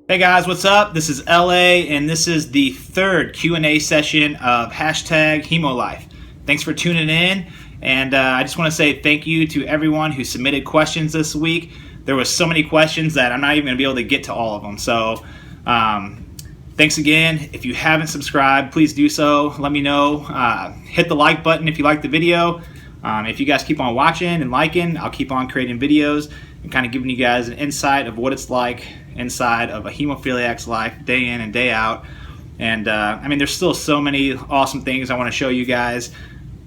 Hey guys, what's up? This is LA, and this is the third Q&A session of #HemoLife. Thanks for tuning in, and I just want to say thank you to everyone who submitted questions this week. There was so many questions that I'm not even going to be able to get to all of them. So thanks again. If you haven't subscribed, please do so. Let me know. Hit the like button if you like the video. If you guys keep on watching and liking, I'll keep on creating videos and kind of giving you guys an insight of what it's like inside of a hemophiliac's life day in and day out. And I mean, there's still so many awesome things I want to show you guys.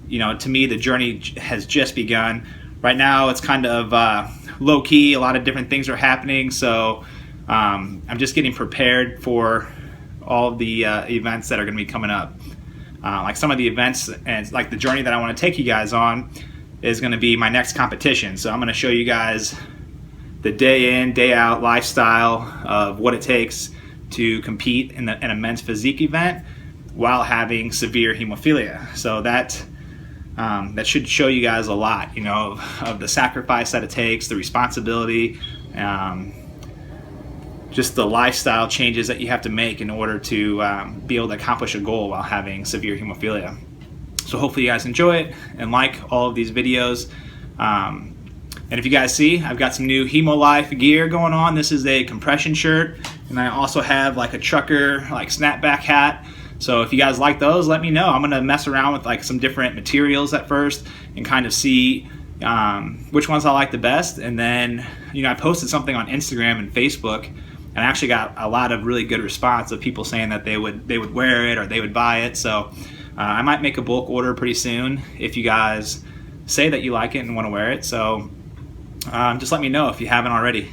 You know, to me, the journey has just begun. Right now, it's kind of low-key. A lot of different things are happening, so I'm just getting prepared for all of the events that are going to be coming up. Like some of the events and like the journey that I want to take you guys on is going to be my next competition. So I'm going to show you guys the day in, day out lifestyle of what it takes to compete in a men's physique event while having severe hemophilia. So that should show you guys a lot, you know, of the sacrifice that it takes, the responsibility, just the lifestyle changes that you have to make in order to be able to accomplish a goal while having severe hemophilia. So hopefully you guys enjoy it and like all of these videos. And if you guys see, I've got some new HemoLife gear going on. This is a compression shirt, and I also have like a trucker like snapback hat. So if you guys like those, let me know. I'm gonna mess around with like some different materials at first and kind of see which ones I like the best. And then, you know, I posted something on Instagram and Facebook, and I actually got a lot of really good response of people saying that they would wear it or they would buy it. So I might make a bulk order pretty soon if you guys say that you like it and want to wear it. So just let me know if you haven't already.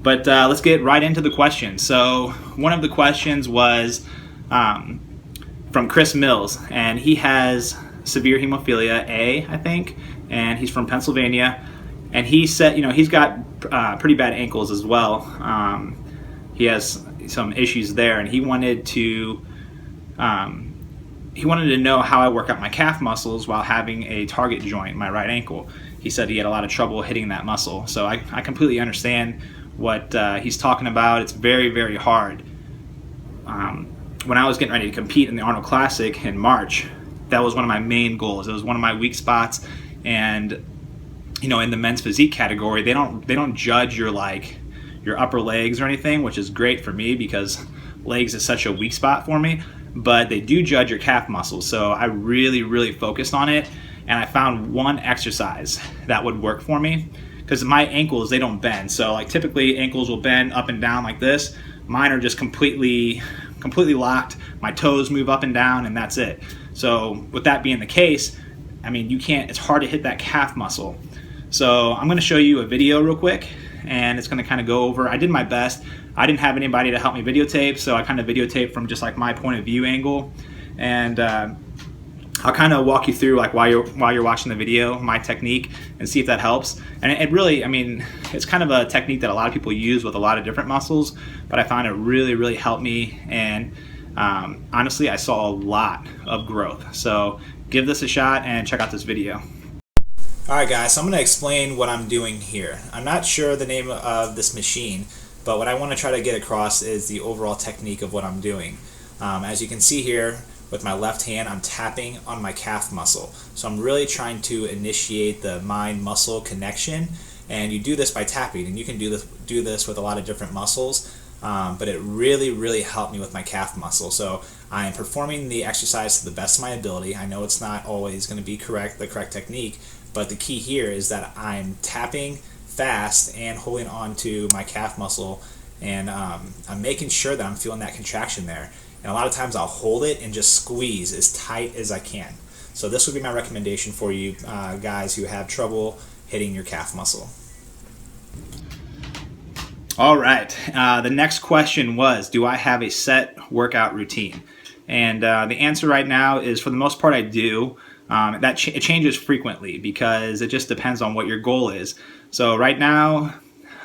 But let's get right into the questions. So one of the questions was from Chris Mills, and he has severe hemophilia A, I think, and he's from Pennsylvania. And he said, you know, he's got pretty bad ankles as well. He has some issues there, and he wanted to know how I work out my calf muscles while having a target joint in my right ankle. He said he had a lot of trouble hitting that muscle. So I completely understand what he's talking about. It's very, very hard. When I was getting ready to compete in the Arnold Classic in March, that was one of my main goals. It was one of my weak spots. And you know, in the men's physique category, they don't judge your upper legs or anything, which is great for me because legs is such a weak spot for me. But they do judge your calf muscles. So I really, really focused on it. And I found one exercise that would work for me because my ankles, they don't bend. So like typically ankles will bend up and down like this. Mine are just completely locked. My toes move up and down, and that's it. So with that being the case, I mean, it's hard to hit that calf muscle. So I'm going to show you a video real quick, and it's going to kind of go over. I did my best. I didn't have anybody to help me videotape, so I kind of videotaped from just like my point of view angle. And I'll kind of walk you through like while you're watching the video, my technique, and see if that helps. And it really, I mean, it's kind of a technique that a lot of people use with a lot of different muscles, but I found it really, really helped me. And honestly, I saw a lot of growth. So give this a shot and check out this video. Alright guys, so I'm going to explain what I'm doing here. I'm not sure the name of this machine, but what I want to try to get across is the overall technique of what I'm doing. As you can see here, with my left hand, I'm tapping on my calf muscle. So I'm really trying to initiate the mind-muscle connection, and you do this by tapping, and you can do this with a lot of different muscles, but it really, really helped me with my calf muscle. So I am performing the exercise to the best of my ability. I know it's not always going to be the correct technique, but the key here is that I'm tapping fast and holding on to my calf muscle, and I'm making sure that I'm feeling that contraction there. And a lot of times I'll hold it and just squeeze as tight as I can. So this would be my recommendation for you guys who have trouble hitting your calf muscle. All right, the next question was, do I have a set workout routine? And the answer right now is, for the most part, I do. It changes frequently because it just depends on what your goal is. So right now,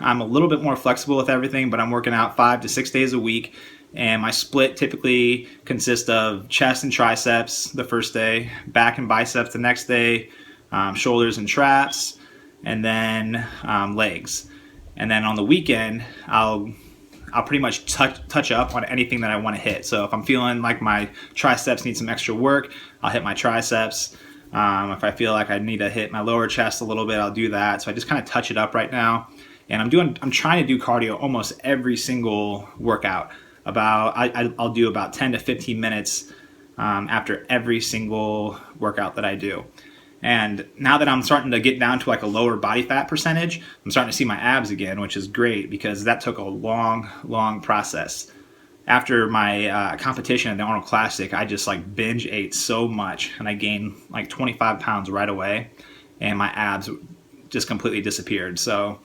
I'm a little bit more flexible with everything, but I'm working out 5 to 6 days a week. And my split typically consists of chest and triceps the first day, back and biceps the next day, shoulders and traps, and then legs. And then on the weekend, I'll I'll pretty much touch up on anything that I want to hit. So if I'm feeling like my triceps need some extra work, I'll hit my triceps. If I feel like I need to hit my lower chest a little bit, I'll do that. So I just kind of touch it up right now. And I'm trying to do cardio almost every single workout. I'll do about 10 to 15 minutes after every single workout that I do. And now that I'm starting to get down to like a lower body fat percentage, I'm starting to see my abs again, which is great because that took a long process. After my competition at the Arnold Classic, I just like binge ate so much and I gained like 25 pounds right away and my abs just completely disappeared. So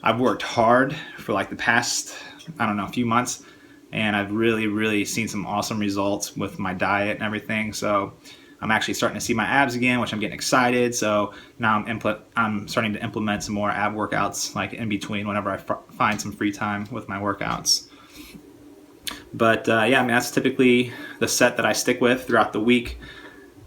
I've worked hard for like the past, I don't know, few months, and I've really seen some awesome results with my diet and everything. So I'm actually starting to see my abs again, which I'm getting excited. So now I'm starting to implement some more ab workouts like in between whenever I find some free time with my workouts. But yeah, I mean, that's typically the set that I stick with throughout the week.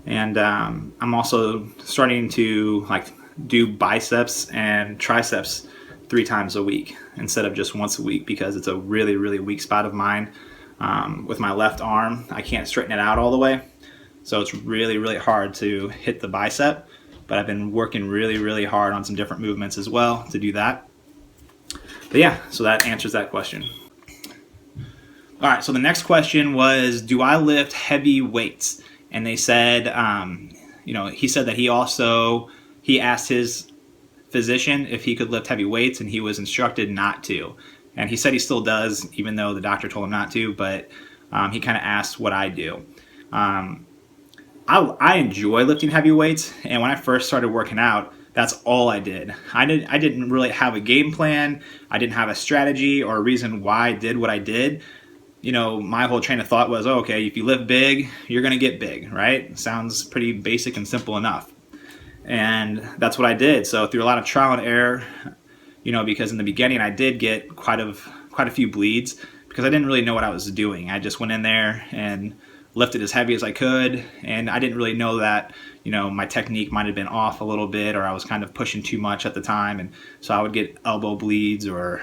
And I'm also starting to like do biceps and triceps 3 times a week instead of just once a week because it's a really weak spot of mine. With my left arm, I can't straighten it out all the way. So it's really hard to hit the bicep, but I've been working really hard on some different movements as well to do that. But yeah, so that answers that question. All right, so the next question was, do I lift heavy weights? And they said, he said that he asked his physician if he could lift heavy weights, and he was instructed not to. And he said he still does, even though the doctor told him not to, but he kind of asked what I do. I enjoy lifting heavy weights, and when I first started working out, that's all I did. I didn't really have a game plan. I didn't have a strategy or a reason why I did what I did. My whole train of thought was, oh, okay, if you lift big, you're going to get big, right? Sounds pretty basic and simple enough. And that's what I did. So through a lot of trial and error, because in the beginning I did get quite a few bleeds because I didn't really know what I was doing. I just went in there and lifted as heavy as I could, and I didn't really know that, my technique might have been off a little bit, or I was kind of pushing too much at the time, and so I would get elbow bleeds or,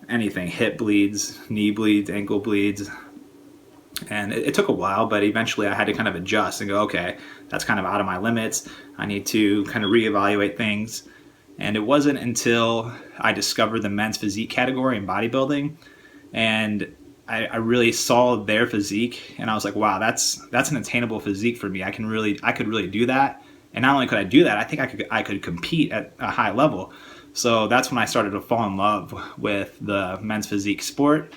anything, hip bleeds, knee bleeds, ankle bleeds. And it took a while, but eventually I had to kind of adjust and go, okay, that's kind of out of my limits. I need to kind of reevaluate things. And it wasn't until I discovered the men's physique category in bodybuilding, and I really saw their physique, and I was like, wow, that's an attainable physique for me. I could really do that. And not only could I do that, I think I could compete at a high level. So that's when I started to fall in love with the men's physique sport.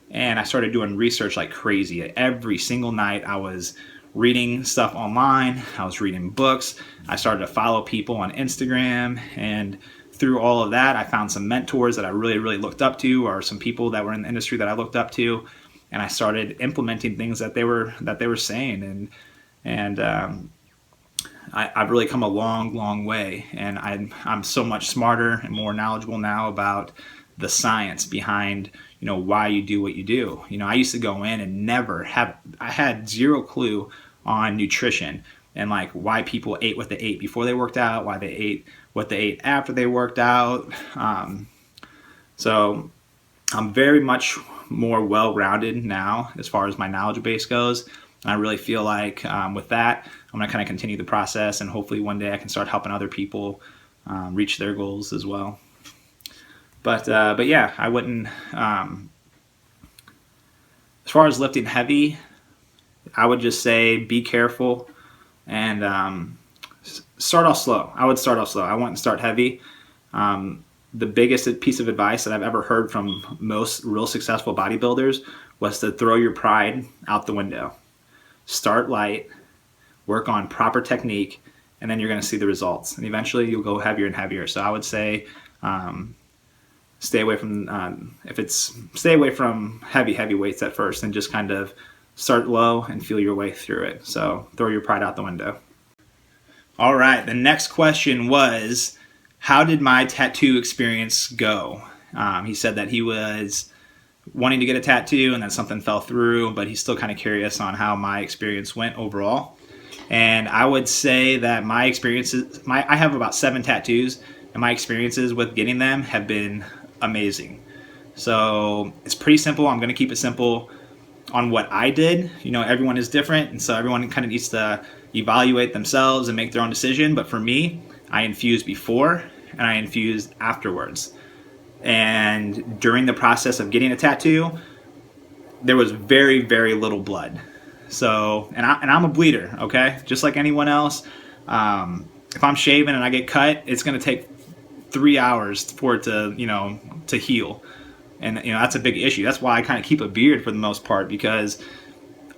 And I started doing research like crazy. Every single night I was reading stuff online. I was reading books. I started to follow people on Instagram. And through all of that, I found some mentors that I really looked up to, or some people that were in the industry that I looked up to. And I started implementing things that they were saying. And I've really come a long way. And I'm so much smarter and more knowledgeable now about the science behind why you do what you do. I used to go in and I had zero clue on nutrition and like why people ate what they ate before they worked out, why they ate what they ate after they worked out. So I'm very much more well-rounded now as far as my knowledge base goes. And I really feel like with that, I'm going to kind of continue the process, and hopefully one day I can start helping other people reach their goals as well. But yeah, I wouldn't. As far as lifting heavy, I would just say be careful and start off slow. I would start off slow. I wouldn't start heavy. The biggest piece of advice that I've ever heard from most real successful bodybuilders was to throw your pride out the window. Start light, work on proper technique, and then you're going to see the results. And eventually you'll go heavier and heavier. So I would say stay away from heavy weights at first, and just kind of start low and feel your way through it. So throw your pride out the window. All right, the next question was, how did my tattoo experience go? He said that he was wanting to get a tattoo and then something fell through, but he's still kind of curious on how my experience went overall. And I would say that my experiences, I have about 7 tattoos, and my experiences with getting them have been amazing. So it's pretty simple. I'm going to keep it simple on what I did. Everyone is different, and so everyone kind of needs to evaluate themselves and make their own decision. But for me, I infused before and I infused afterwards. And during the process of getting a tattoo, there was very, very little blood. So, and I'm a bleeder, okay? Just like anyone else. If I'm shaving and I get cut, it's going to take 3 hours for it to heal. And that's a big issue. That's why I kind of keep a beard for the most part, because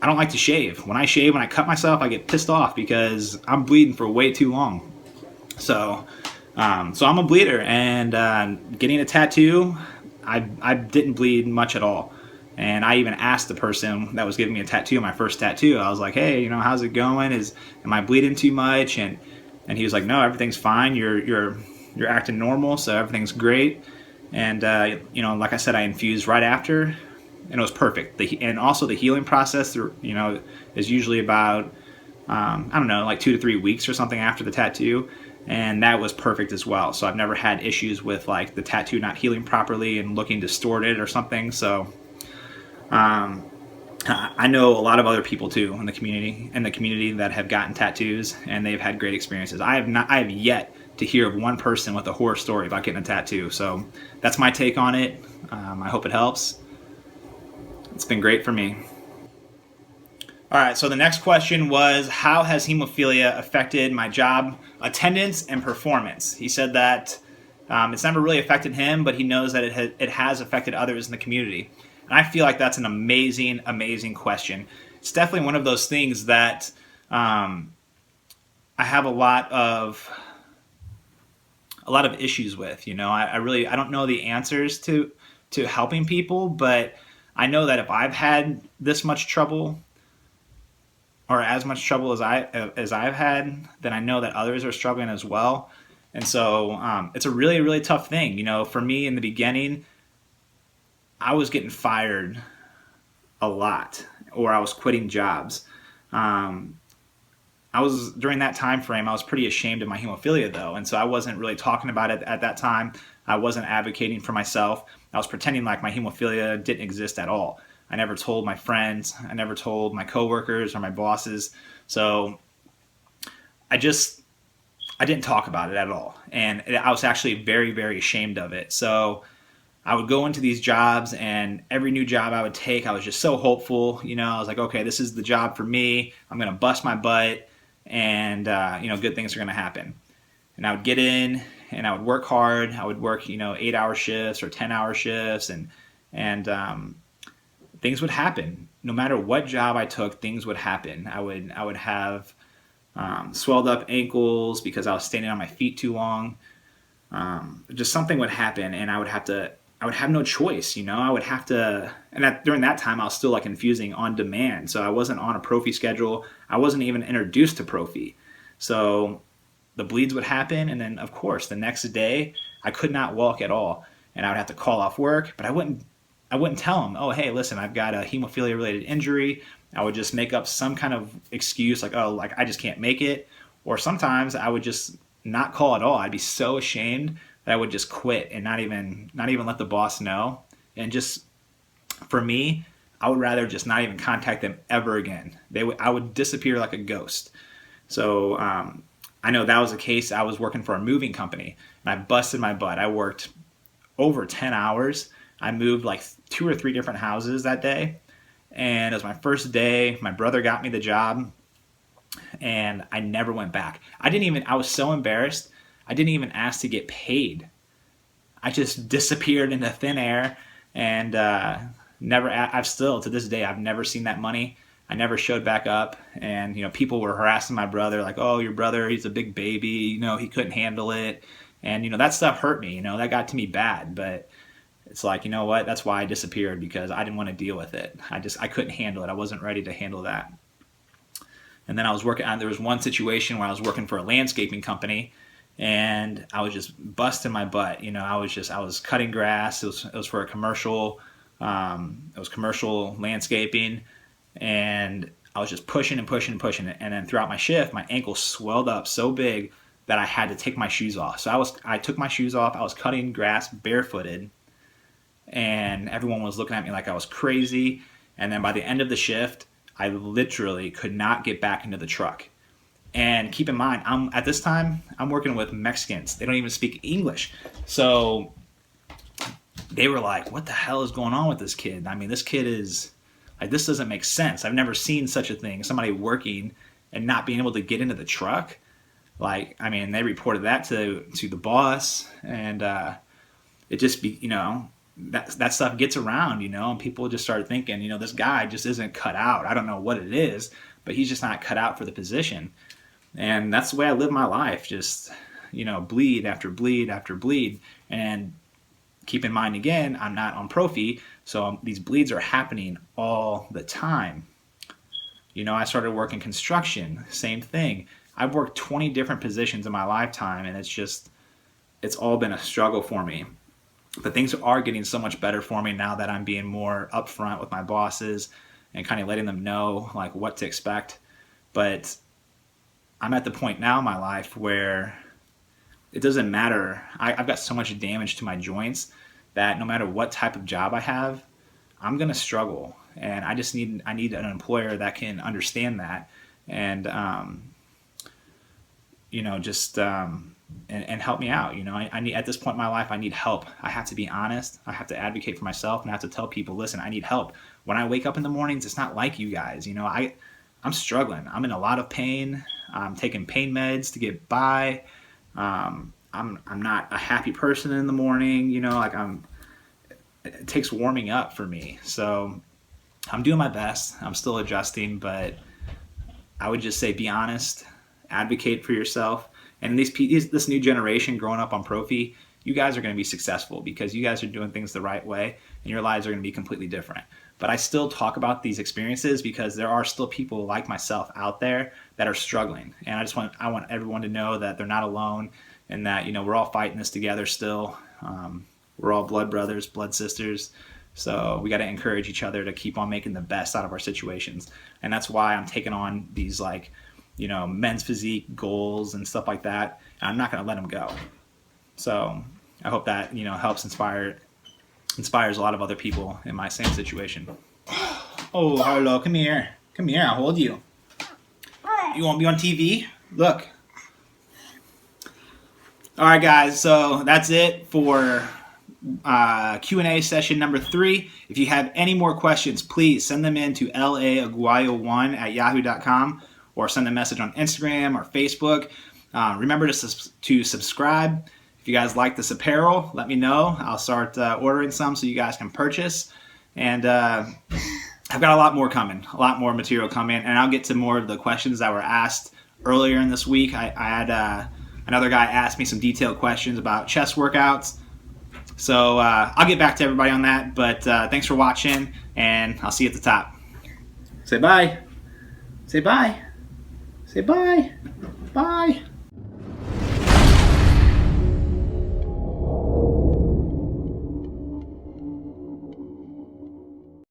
I don't like to shave. When I cut myself, I get pissed off because I'm bleeding for way too long. So I'm a bleeder, and getting a tattoo, I didn't bleed much at all. And I even asked the person that was giving me a tattoo, my first tattoo. I was like, "Hey, how's it going? Am I bleeding too much?" And he was like, "No, everything's fine. You're acting normal, so everything's great." And like I said, I infused right after, and it was perfect. And also the healing process, is usually about I don't know, like 2 to 3 weeks or something after the tattoo, and that was perfect as well. So I've never had issues with like the tattoo not healing properly and looking distorted or something. So I know a lot of other people too in the community that have gotten tattoos, and they've had great experiences. I have yet to hear of one person with a horror story about getting a tattoo. So that's my take on it. I hope it helps. It's been great for me. All right, so the next question was, how has hemophilia affected my job attendance and performance? He said that it's never really affected him, but he knows that it has affected others in the community. And I feel like that's an amazing, amazing question. It's definitely one of those things that I have a lot of issues with. I don't know the answers to helping people, but I know that if I've had this much trouble, or as much trouble as I've had, then I know that others are struggling as well. And so it's a really, really tough thing. For me in the beginning, I was getting fired a lot, or I was quitting jobs. During that time frame, I was pretty ashamed of my hemophilia though, and so I wasn't really talking about it at that time. I wasn't advocating for myself. I was pretending like my hemophilia didn't exist at all. I never told my friends. I never told my coworkers or my bosses. So I didn't talk about it at all. And I was actually very, very ashamed of it. So I would go into these jobs, and every new job I would take, I was just so hopeful. I was like, okay, this is the job for me. I'm going to bust my butt, and good things are going to happen. And I would get in, and I would work hard. I would work 8-hour shifts or 10-hour shifts, and things would happen. No matter what job I took, things would happen. I would have swelled up ankles because I was standing on my feet too long. Just something would happen, and I would have no choice. I would have to, and during that time I was still like infusing on demand. So I wasn't on a prophy schedule. I wasn't even introduced to prophy. So the bleeds would happen, and then of course the next day I could not walk at all, and I would have to call off work. But I wouldn't tell them, oh hey, listen, I've got a hemophilia related injury. I would just make up some kind of excuse like, oh, like I just can't make it. Or sometimes I would just not call at all. I'd be so ashamed that I would just quit and not even let the boss know. And just for me, I would rather just not even contact them ever again. I would disappear like a ghost. So I know that was the case. I was working for a moving company, and I busted my butt. I worked over 10 hours. I moved like 2 or 3 different houses that day. And it was my first day. My brother got me the job, and I never went back. I was so embarrassed. I didn't even ask to get paid. I just disappeared into thin air, and I've still, to this day, I've never seen that money. I never showed back up, and people were harassing my brother, like, oh, your brother, he's a big baby, he couldn't handle it. And that stuff hurt me, that got to me bad. But it's like, what? That's why I disappeared, because I didn't want to deal with it. I couldn't handle it. I wasn't ready to handle that. And then there was one situation where I was working for a landscaping company, and I was just busting my butt. I was cutting grass. It was for a commercial, it was commercial landscaping, and I was just pushing and pushing and pushing it. And then throughout my shift, my ankle swelled up so big that I had to take my shoes off. So I took my shoes off. I was cutting grass barefooted, and everyone was looking at me like I was crazy. And then by the end of the shift, I literally could not get back into the truck. And keep in mind, at this time I'm working with Mexicans. They don't even speak English, so they were like, "What the hell is going on with this kid? I mean, this kid is like, this doesn't make sense. I've never seen such a thing. Somebody working and not being able to get into the truck." Like, I mean, they reported that to the boss, and it just be, that stuff gets around, and people just start thinking, this guy just isn't cut out. I don't know what it is, but he's just not cut out for the position. And that's the way I live my life, just, bleed after bleed after bleed. And keep in mind, again, I'm not on Profi, so these bleeds are happening all the time. I started working construction, same thing. I've worked 20 different positions in my lifetime, and it's all been a struggle for me. But things are getting so much better for me now that I'm being more upfront with my bosses and kind of letting them know like what to expect. But I'm at the point now in my life where it doesn't matter. I've got so much damage to my joints that no matter what type of job I have, I'm gonna struggle, and I need an employer that can understand that, and and help me out. I need, at this point in my life, I need help. I have to be honest. I have to advocate for myself, and I have to tell people, listen, I need help. When I wake up in the mornings, it's not like you guys. I'm struggling. I'm in a lot of pain. I'm taking pain meds to get by. I'm not a happy person in the morning. It takes warming up for me. So I'm doing my best. I'm still adjusting, but I would just say be honest, advocate for yourself. And this new generation growing up on Profi, you guys are going to be successful because you guys are doing things the right way, and your lives are going to be completely different. But I still talk about these experiences because there are still people like myself out there that are struggling. And I want everyone to know that they're not alone, and that, we're all fighting this together still. We're all blood brothers, blood sisters. So we got to encourage each other to keep on making the best out of our situations. And that's why I'm taking on these men's physique goals and stuff like that. And I'm not going to let them go. So I hope that, helps inspires a lot of other people in my same situation. Oh, hello. Come here. Come here. I'll hold you. You want to be on TV? Look. All right, guys. So that's it for Q&A session number 3. If you have any more questions, please send them in to laaguayo1@yahoo.com or send a message on Instagram or Facebook. Remember to subscribe. If you guys like this apparel, let me know. I'll start ordering some so you guys can purchase. And I've got a lot more coming, a lot more material coming, and I'll get to more of the questions that were asked earlier in this week. I had another guy ask me some detailed questions about chest workouts. So I'll get back to everybody on that, but thanks for watching, and I'll see you at the top. Say bye. Say bye. Say bye. Bye.